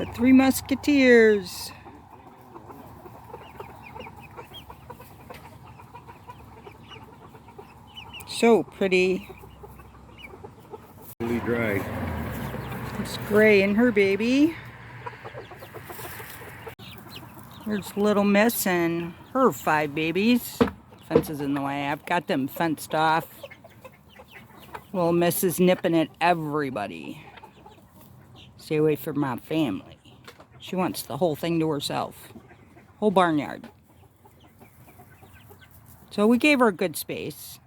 The Three Musketeers. So pretty. Really dry. It's Gray and her baby. There's Little Miss and her 5 babies. Fence is in the way. I've got them fenced off. Little Miss is nipping at everybody. Stay away from my family. She wants the whole thing to herself. Whole barnyard. So we gave her a good space.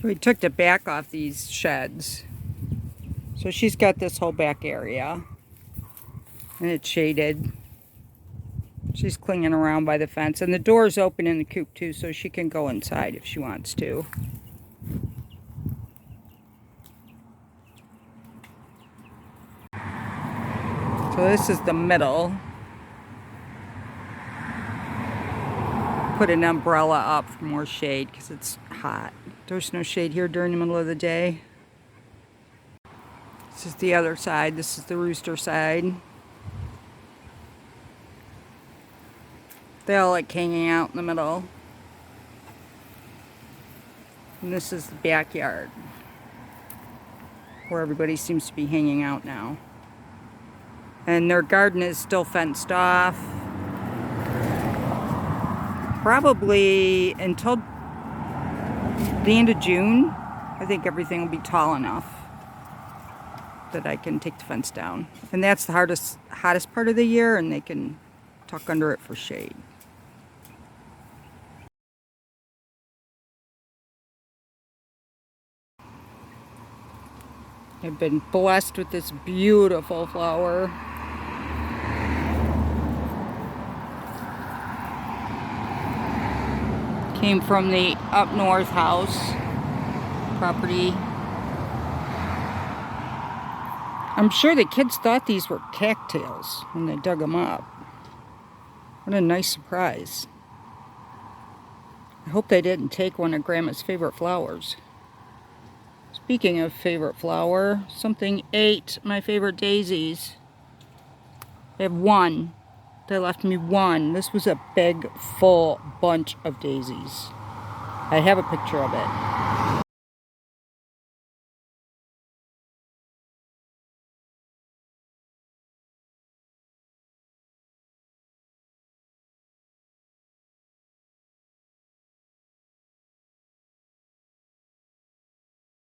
We took the back off these sheds. So she's got this whole back area. And it's shaded. She's clinging around by the fence. And the door's open in the coop too, so she can go inside if she wants to. So this is the middle. Put an umbrella up for more shade because it's hot. There's no shade here during the middle of the day. This is the other side. This is the rooster side. They all like hanging out in the middle. And this is the backyard, where everybody seems to be hanging out now. And their garden is still fenced off. Probably until the end of June. I think everything will be tall enough that I can take the fence down. And that's the hottest part of the year, and they can tuck under it for shade. I've been blessed with this beautiful flower. Came from the up north house property. I'm sure the kids thought these were cattails when they dug them up. What a nice surprise. I hope they didn't take one of Grandma's favorite flowers. Speaking of favorite flower, something ate my favorite daisies. I have one. They left me one. This was a big, full bunch of daisies. I have a picture of it.